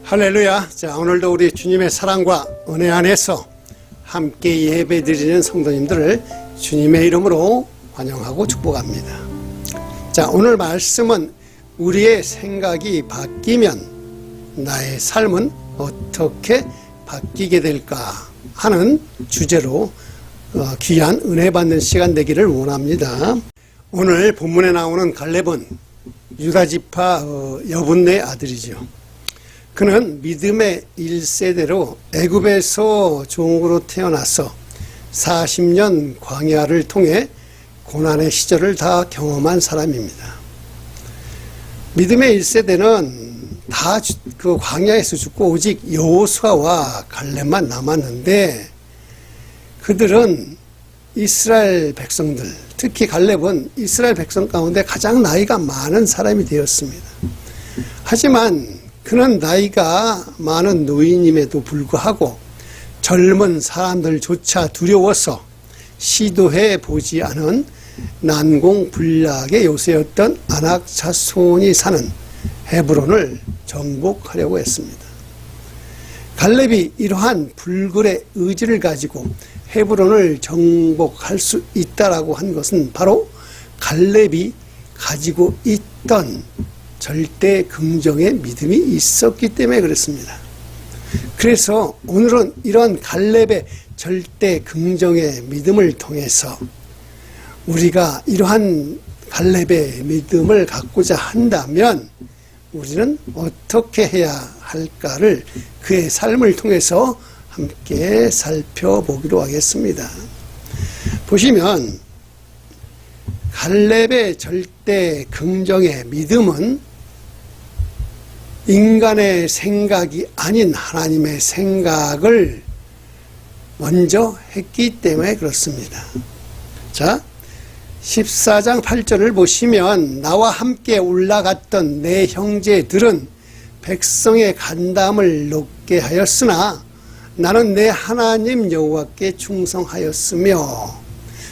할렐루야. 자, 오늘도 우리 주님의 사랑과 은혜 안에서 함께 예배 드리는 성도님들을 주님의 이름으로 환영하고 축복합니다. 자, 오늘 말씀은 우리의 생각이 바뀌면 나의 삶은 어떻게 바뀌게 될까 하는 주제로 귀한 은혜 받는 시간 되기를 원합니다. 오늘 본문에 나오는 갈렙은 유다지파 여분네의 아들이죠. 그는 믿음의 1세대로 애굽에서 종으로 태어나서 40년 광야를 통해 고난의 시절을 다 경험한 사람입니다. 믿음의 1세대는 다 그 광야에서 죽고 오직 여호수아와 갈렙만 남았는데, 그들은 이스라엘 백성들, 특히 갈렙은 이스라엘 백성 가운데 가장 나이가 많은 사람이 되었습니다. 하지만 그는 나이가 많은 노인임에도 불구하고 젊은 사람들조차 두려워서 시도해 보지 않은 난공불락의 요새였던 아낙 자손이 사는 헤브론을 정복하려고 했습니다. 갈렙이 이러한 불굴의 의지를 가지고 헤브론을 정복할 수 있다라고 한 것은 바로 갈렙이 가지고 있던 절대 긍정의 믿음이 있었기 때문에 그렇습니다. 그래서 오늘은 이런 갈렙의 절대 긍정의 믿음을 통해서 우리가 이러한 갈렙의 믿음을 갖고자 한다면 우리는 어떻게 해야 할까를 그의 삶을 통해서 함께 살펴보기로 하겠습니다. 보시면 갈렙의 절대 긍정의 믿음은 인간의 생각이 아닌 하나님의 생각을 먼저 했기 때문에 그렇습니다. 자, 14장 8절을 보시면 나와 함께 올라갔던 내 형제들은 백성의 간담을 높게 하였으나 나는 내 하나님 여호와께 충성하였으며.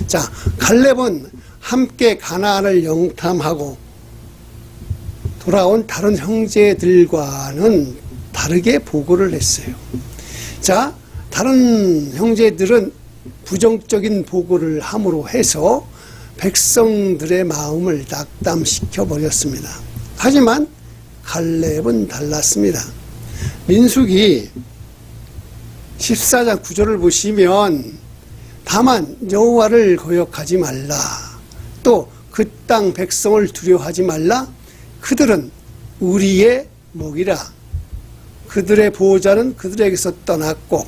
자, 갈렙은 함께 가나안을 영탐하고 돌아온 다른 형제들과는 다르게 보고를 했어요. 자, 다른 형제들은 부정적인 보고를 함으로 해서 백성들의 마음을 낙담시켜 버렸습니다. 하지만 갈렙은 달랐습니다. 민수기 14장 9절을 보시면 다만 여호와를 거역하지 말라, 또 그 땅 백성을 두려워하지 말라, 그들은 우리의 목이라, 그들의 보호자는 그들에게서 떠났고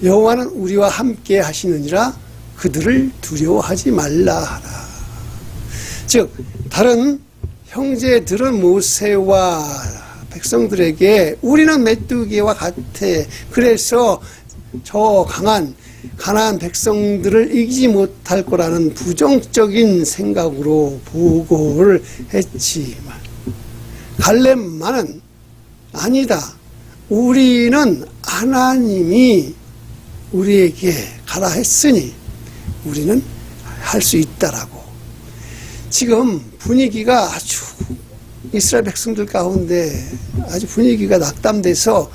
여호와는 우리와 함께 하시느니라, 그들을 두려워하지 말라 하라. 즉, 다른 형제들은 모세와 백성들에게 우리는 메뚜기와 같아, 그래서 저 강한 가나안 백성들을 이기지 못할 거라는 부정적인 생각으로 보고를 했지만, 갈렙만은 아니다, 우리는 하나님이 우리에게 가라 했으니 우리는 할 수 있다라고. 지금 분위기가 아주 이스라엘 백성들 가운데 아주 분위기가 낙담돼서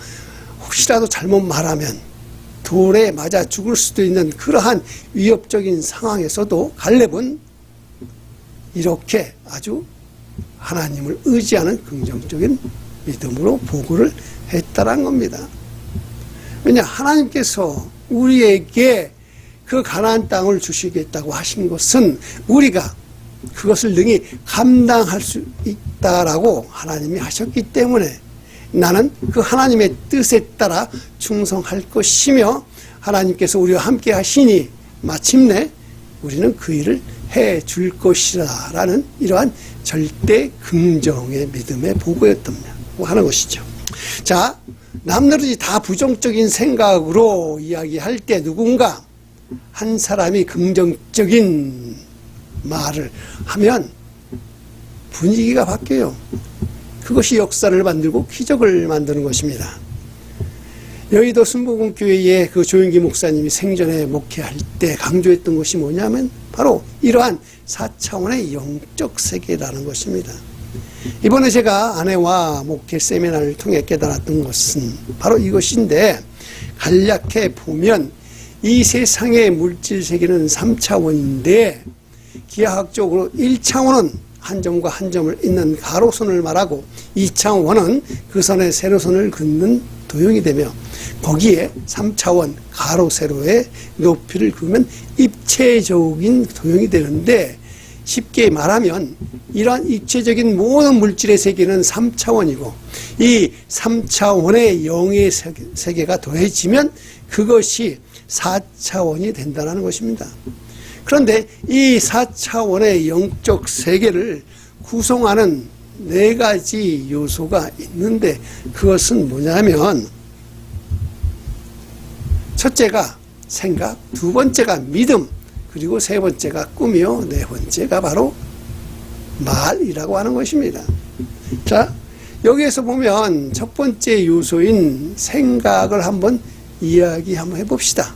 혹시라도 잘못 말하면 돌에 맞아 죽을 수도 있는 그러한 위협적인 상황에서도 갈렙은 이렇게 아주 하나님을 의지하는 긍정적인 믿음으로 보고를 했다는 겁니다. 왜냐, 하나님께서 우리에게 그 가나안 땅을 주시겠다고 하신 것은 우리가 그것을 능히 감당할 수 있다라고 하나님이 하셨기 때문에 나는 그 하나님의 뜻에 따라 충성할 것이며, 하나님께서 우리와 함께 하시니 마침내 우리는 그 일을 해 줄 것이라 라는 이러한 절대 긍정의 믿음의 보고였다고 하는 것이죠. 자, 남들이 다 부정적인 생각으로 이야기할 때 누군가 한 사람이 긍정적인 말을 하면 분위기가 바뀌어요. 그것이 역사를 만들고 기적을 만드는 것입니다. 여의도 순복음교회의 그 조윤기 목사님이 생전에 목회할 때 강조했던 것이 뭐냐면 바로 이러한 4차원의 영적 세계라는 것입니다. 이번에 제가 아내와 목회 세미나를 통해 깨달았던 것은 바로 이것인데, 간략해 보면 이 세상의 물질 세계는 3차원인데 기하학적으로 1차원은 한 점과 한 점을 잇는 가로선을 말하고, 2차원은 그 선에 세로선을 긋는 도형이 되며, 거기에 3차원 가로 세로의 높이를 그으면 입체적인 도형이 되는데, 쉽게 말하면 이러한 입체적인 모든 물질의 세계는 3차원이고 이 3차원의 영의 세계가 더해지면 그것이 4차원이 된다는 것입니다. 그런데 이 4차원의 영적 세계를 구성하는 4가지 요소가 있는데, 그것은 뭐냐면, 첫째가 생각, 두 번째가 믿음, 그리고 세 번째가 꿈이요, 네 번째가 바로 말이라고 하는 것입니다. 자, 여기에서 보면 첫 번째 요소인 생각을 한번 이야기 한번 해봅시다.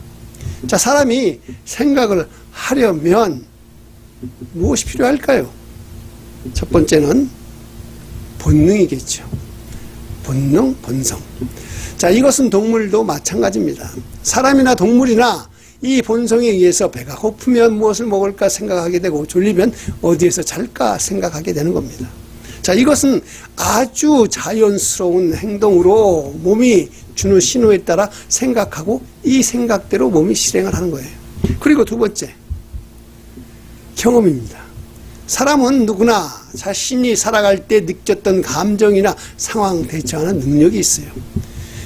자, 사람이 생각을 하려면 무엇이 필요할까요? 첫 번째는 본능이겠죠. 본능, 본성. 자, 이것은 동물도 마찬가지입니다. 사람이나 동물이나 이 본성에 의해서 배가 고프면 무엇을 먹을까 생각하게 되고, 졸리면 어디에서 잘까 생각하게 되는 겁니다. 자, 이것은 아주 자연스러운 행동으로 몸이 주는 신호에 따라 생각하고 이 생각대로 몸이 실행을 하는 거예요. 그리고 두 번째, 경험입니다. 사람은 누구나 자신이 살아갈 때 느꼈던 감정이나 상황 대처하는 능력이 있어요.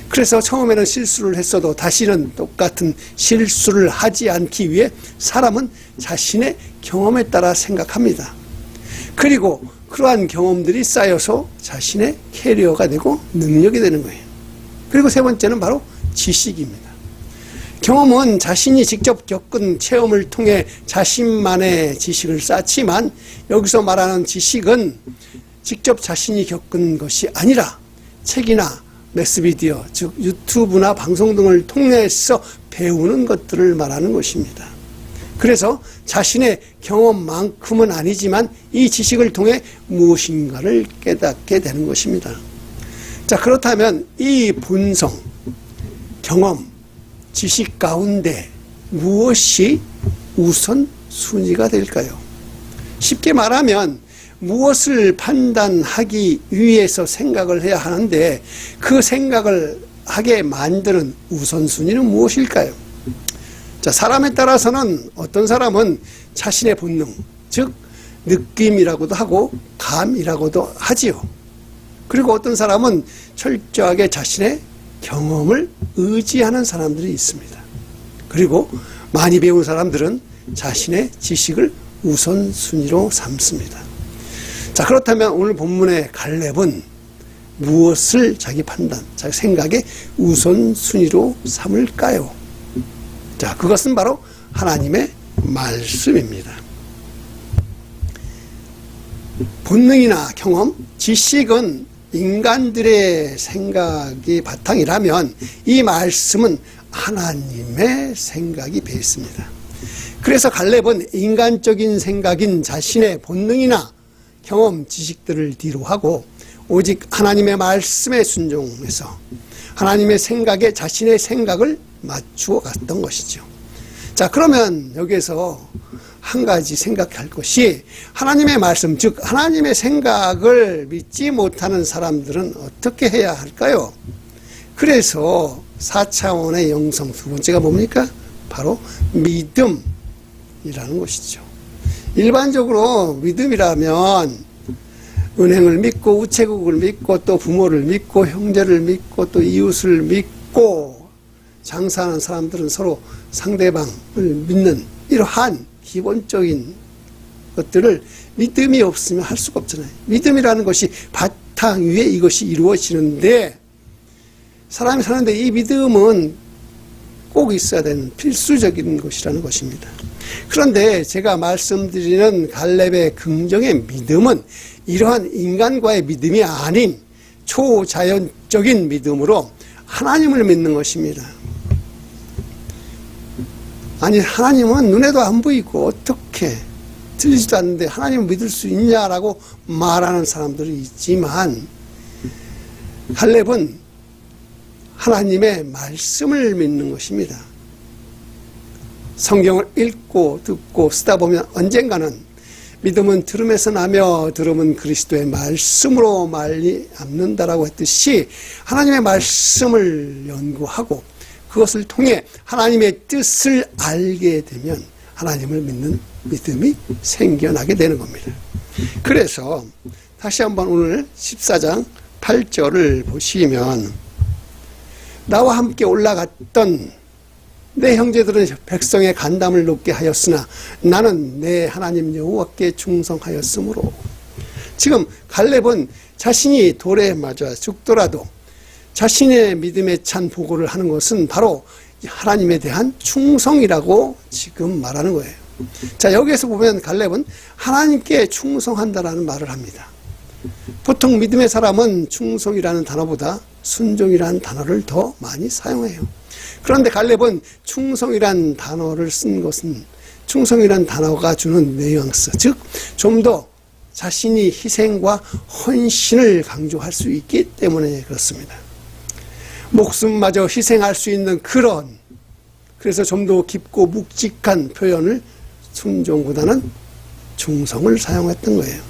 그래서 처음에는 실수를 했어도 다시는 똑같은 실수를 하지 않기 위해 사람은 자신의 경험에 따라 생각합니다. 그리고 그러한 경험들이 쌓여서 자신의 캐리어가 되고 능력이 되는 거예요. 그리고 세 번째는 바로 지식입니다. 경험은 자신이 직접 겪은 체험을 통해 자신만의 지식을 쌓지만, 여기서 말하는 지식은 직접 자신이 겪은 것이 아니라 책이나 매스미디어, 즉 유튜브나 방송 등을 통해서 배우는 것들을 말하는 것입니다. 그래서 자신의 경험만큼은 아니지만 이 지식을 통해 무엇인가를 깨닫게 되는 것입니다. 자, 그렇다면 이 본성, 경험, 지식 가운데 무엇이 우선순위가 될까요? 쉽게 말하면 무엇을 판단하기 위해서 생각을 해야 하는데, 그 생각을 하게 만드는 우선순위는 무엇일까요? 자, 사람에 따라서는 어떤 사람은 자신의 본능, 즉 느낌이라고도 하고 감이라고도 하지요. 그리고 어떤 사람은 철저하게 자신의 경험을 의지하는 사람들이 있습니다. 그리고 많이 배운 사람들은 자신의 지식을 우선순위로 삼습니다. 자, 그렇다면 오늘 본문의 갈렙은 무엇을 자기 판단, 자기 생각의 우선순위로 삼을까요? 자, 그것은 바로 하나님의 말씀입니다. 본능이나 경험, 지식은 인간들의 생각이 바탕이라면 이 말씀은 하나님의 생각이 베이스입니다. 그래서 갈렙은 인간적인 생각인 자신의 본능이나 경험, 지식들을 뒤로하고 오직 하나님의 말씀에 순종해서 하나님의 생각에 자신의 생각을 맞추어 갔던 것이죠. 자, 그러면 여기에서 한 가지 생각할 것이, 하나님의 말씀, 즉 하나님의 생각을 믿지 못하는 사람들은 어떻게 해야 할까요? 그래서 4차원의 영성 두 번째가 뭡니까? 바로 믿음이라는 것이죠. 일반적으로 믿음이라면 은행을 믿고 우체국을 믿고 또 부모를 믿고 형제를 믿고 또 이웃을 믿고, 장사하는 사람들은 서로 상대방을 믿는 이러한 기본적인 것들을 믿음이 없으면 할 수가 없잖아요. 믿음이라는 것이 바탕 위에 이것이 이루어지는데, 사람이 사는데 이 믿음은 꼭 있어야 되는 필수적인 것이라는 것입니다. 그런데 제가 말씀드리는 갈렙의 긍정의 믿음은 이러한 인간과의 믿음이 아닌 초자연적인 믿음으로 하나님을 믿는 것입니다. 아니, 하나님은 눈에도 안 보이고 어떻게 들리지도 않는데 하나님을 믿을 수 있냐라고 말하는 사람들이 있지만, 갈렙은 하나님의 말씀을 믿는 것입니다. 성경을 읽고 듣고 쓰다 보면 언젠가는 믿음은 들음에서 나며 들음은 그리스도의 말씀으로 말미암는다라고 했듯이, 하나님의 말씀을 연구하고 그것을 통해 하나님의 뜻을 알게 되면 하나님을 믿는 믿음이 생겨나게 되는 겁니다. 그래서 다시 한번 오늘 14장 8절을 보시면, 나와 함께 올라갔던 내 형제들은 백성의 간담을 높게 하였으나 나는 내 하나님 여호와께 충성하였으므로. 지금 갈렙은 자신이 돌에 맞아 죽더라도 자신의 믿음에 찬 보고를 하는 것은 바로 하나님에 대한 충성이라고 지금 말하는 거예요. 자, 여기에서 보면 갈렙은 하나님께 충성한다라는 말을 합니다. 보통 믿음의 사람은 충성이라는 단어보다 순종이라는 단어를 더 많이 사용해요. 그런데 갈렙은 충성이라는 단어를 쓴 것은, 충성이라는 단어가 주는 뉘앙스, 즉 좀 더 자신이 희생과 헌신을 강조할 수 있기 때문에 그렇습니다. 목숨마저 희생할 수 있는 그래서 좀 더 깊고 묵직한 표현을 순종보다는 충성을 사용했던 거예요.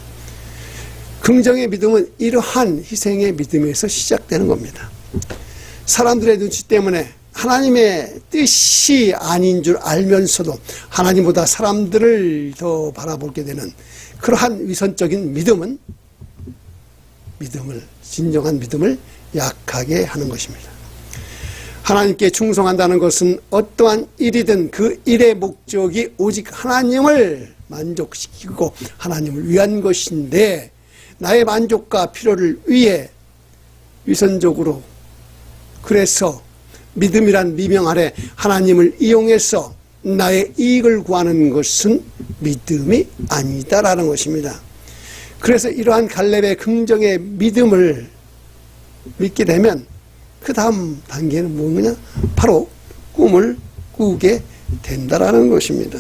긍정의 믿음은 이러한 희생의 믿음에서 시작되는 겁니다. 사람들의 눈치 때문에 하나님의 뜻이 아닌 줄 알면서도 하나님보다 사람들을 더 바라보게 되는 그러한 위선적인 믿음은 진정한 믿음을 약하게 하는 것입니다. 하나님께 충성한다는 것은 어떠한 일이든 그 일의 목적이 오직 하나님을 만족시키고 하나님을 위한 것인데, 나의 만족과 필요를 위해 위선적으로, 그래서 믿음이란 미명 아래 하나님을 이용해서 나의 이익을 구하는 것은 믿음이 아니다라는 것입니다. 그래서 이러한 갈렙의 긍정의 믿음을 믿게 되면 그 다음 단계는 뭐냐? 바로 꿈을 꾸게 된다라는 것입니다.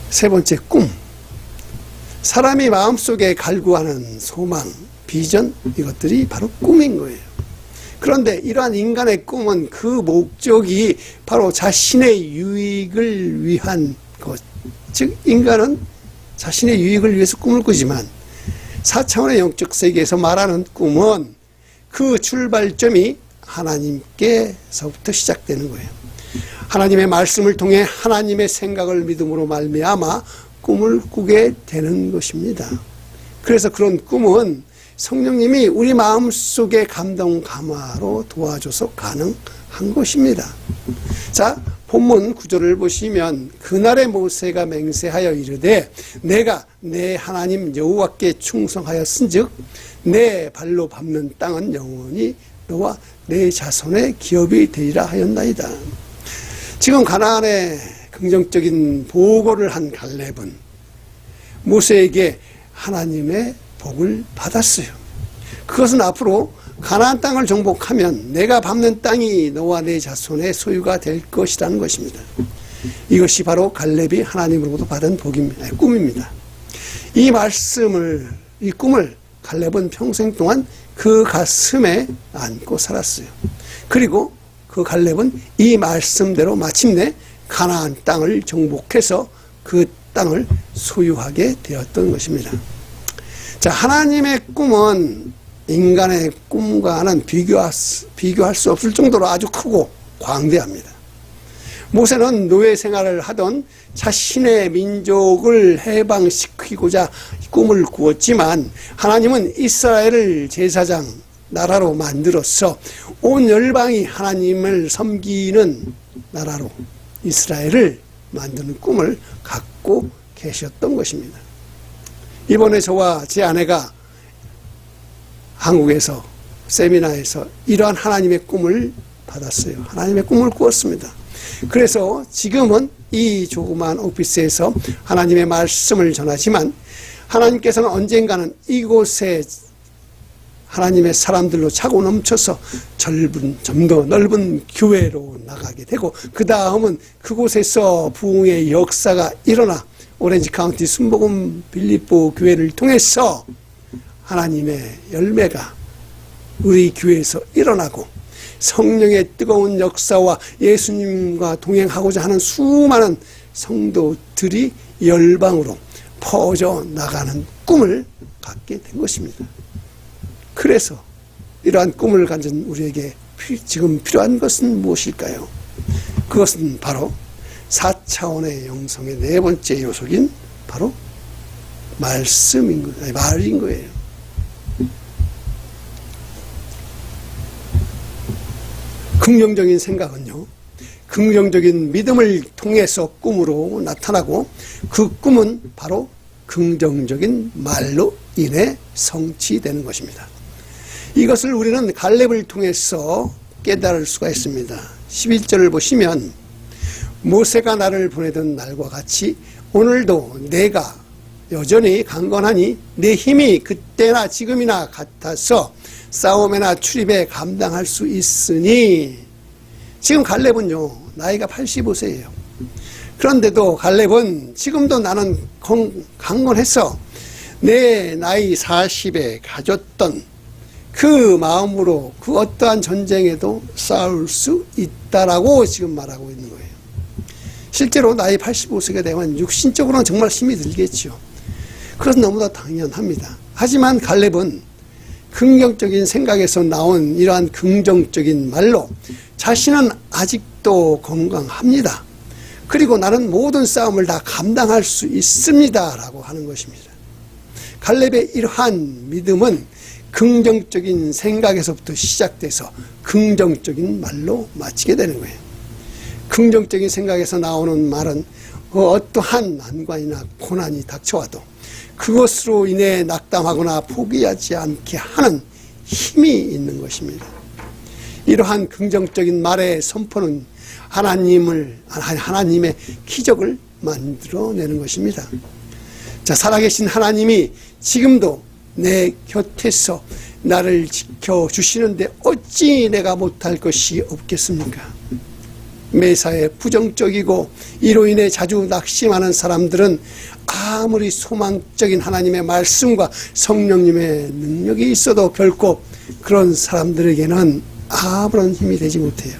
세 번째, 꿈. 사람이 마음속에 갈구하는 소망, 비전, 이것들이 바로 꿈인 거예요. 그런데 이러한 인간의 꿈은 그 목적이 바로 자신의 유익을 위한 것. 즉 인간은 자신의 유익을 위해서 꿈을 꾸지만 4차원의 영적 세계에서 말하는 꿈은 그 출발점이 하나님께서부터 시작되는 거예요. 하나님의 말씀을 통해 하나님의 생각을 믿음으로 말미암아 꿈을 꾸게 되는 것입니다. 그래서 그런 꿈은 성령님이 우리 마음속의 감동 감화로 도와줘서 가능한 것입니다. 자, 본문 구절을 보시면, 그날의 모세가 맹세하여 이르되 내가 내 하나님 여호와께 충성하였은즉 내 발로 밟는 땅은 영원히 너와 내 자손의 기업이 되리라 하였나이다. 지금 가나안의 긍정적인 보고를 한 갈렙은 모세에게 하나님의 복을 받았어요. 그것은 앞으로 가나안 땅을 정복하면 내가 밟는 땅이 너와 내 자손의 소유가 될 것이라는 것입니다. 이것이 바로 갈렙이 하나님으로부터 받은 꿈입니다. 이 꿈을 갈렙은 평생 동안 그 가슴에 안고 살았어요. 그리고 그 갈렙은 이 말씀대로 마침내 가나안 땅을 정복해서 그 땅을 소유하게 되었던 것입니다. 자, 하나님의 꿈은 인간의 꿈과는 비교할 수 없을 정도로 아주 크고 광대합니다. 모세는 노예 생활을 하던 자신의 민족을 해방시키고자 꿈을 꾸었지만, 하나님은 이스라엘을 제사장 나라로 만들어서 온 열방이 하나님을 섬기는 나라로 이스라엘을 만드는 꿈을 갖고 계셨던 것입니다. 이번에 저와 제 아내가 한국에서 세미나에서 이러한 하나님의 꿈을 받았어요. 하나님의 꿈을 꾸었습니다. 그래서 지금은 이 조그마한 오피스에서 하나님의 말씀을 전하지만, 하나님께서는 언젠가는 이곳에 하나님의 사람들로 차고 넘쳐서 좀 더 넓은 교회로 나가게 되고, 그 다음은 그곳에서 부흥의 역사가 일어나 오렌지 카운티 순복음 빌립보 교회를 통해서 하나님의 열매가 우리 교회에서 일어나고, 성령의 뜨거운 역사와 예수님과 동행하고자 하는 수많은 성도들이 열방으로 퍼져 나가는 꿈을 갖게 된 것입니다. 그래서 이러한 꿈을 가진 우리에게 지금 필요한 것은 무엇일까요? 그것은 바로 4차원의 영성의 네 번째 요소인 바로 말인 거예요. 긍정적인 생각은요, 긍정적인 믿음을 통해서 꿈으로 나타나고, 그 꿈은 바로 긍정적인 말로 인해 성취되는 것입니다. 이것을 우리는 갈렙을 통해서 깨달을 수가 있습니다. 11절을 보시면, 모세가 나를 보내던 날과 같이 오늘도 내가 여전히 강건하니 내 힘이 그때나 지금이나 같아서 싸움이나 출입에 감당할 수 있으니. 지금 갈렙은요, 나이가 85세예요. 그런데도 갈렙은 지금도 나는 강건해서 내 나이 40에 가졌던 그 마음으로 그 어떠한 전쟁에도 싸울 수 있다라고 지금 말하고 있는 거예요. 실제로 나이 85세가 되면 육신적으로는 정말 힘이 들겠죠. 그것은 너무나 당연합니다. 하지만 갈렙은 긍정적인 생각에서 나온 이러한 긍정적인 말로 자신은 아직도 건강합니다. 그리고 나는 모든 싸움을 다 감당할 수 있습니다 라고 하는 것입니다. 갈렙의 이러한 믿음은 긍정적인 생각에서부터 시작돼서 긍정적인 말로 마치게 되는 거예요. 긍정적인 생각에서 나오는 말은 어떠한 난관이나 고난이 닥쳐와도 그것으로 인해 낙담하거나 포기하지 않게 하는 힘이 있는 것입니다. 이러한 긍정적인 말의 선포는 하나님의 기적을 만들어내는 것입니다. 자, 살아계신 하나님이 지금도 내 곁에서 나를 지켜주시는데 어찌 내가 못할 것이 없겠습니까? 매사에 부정적이고 이로 인해 자주 낙심하는 사람들은 아무리 소망적인 하나님의 말씀과 성령님의 능력이 있어도 결코 그런 사람들에게는 아무런 힘이 되지 못해요.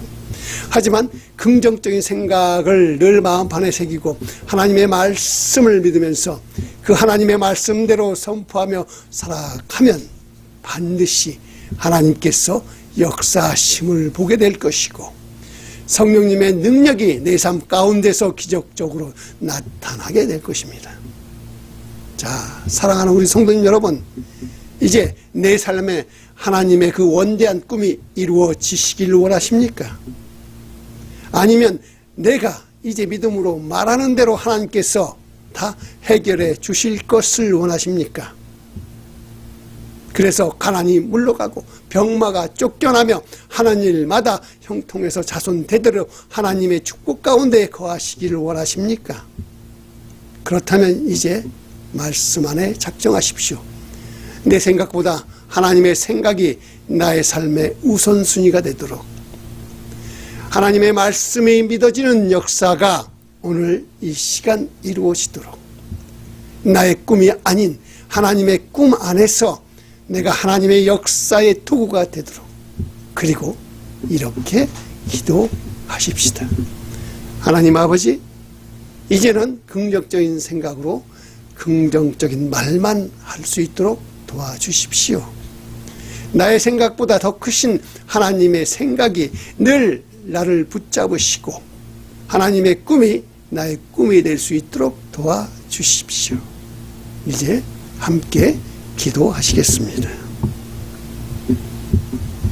하지만 긍정적인 생각을 늘 마음판에 새기고 하나님의 말씀을 믿으면서 그 하나님의 말씀대로 선포하며 살아가면 반드시 하나님께서 역사하심을 보게 될 것이고 성령님의 능력이 내 삶 가운데서 기적적으로 나타나게 될 것입니다. 자, 사랑하는 우리 성도님 여러분, 이제 내 삶에 하나님의 그 원대한 꿈이 이루어지시길 원하십니까? 아니면 내가 이제 믿음으로 말하는 대로 하나님께서 다 해결해 주실 것을 원하십니까? 그래서 가난이 물러가고 병마가 쫓겨나며 하는 일마다 형통해서 자손 대대로 하나님의 축복 가운데 거하시기를 원하십니까? 그렇다면 이제 말씀 안에 작정하십시오. 내 생각보다 하나님의 생각이 나의 삶의 우선순위가 되도록 하나님의 말씀이 믿어지는 역사가 오늘 이 시간 이루어지도록 나의 꿈이 아닌 하나님의 꿈 안에서 내가 하나님의 역사의 도구가 되도록 그리고 이렇게 기도하십시다. 하나님 아버지, 이제는 긍정적인 생각으로 긍정적인 말만 할 수 있도록 도와주십시오. 나의 생각보다 더 크신 하나님의 생각이 늘 나를 붙잡으시고 하나님의 꿈이 나의 꿈이 될 수 있도록 도와주십시오. 이제 함께 기도하시겠습니다.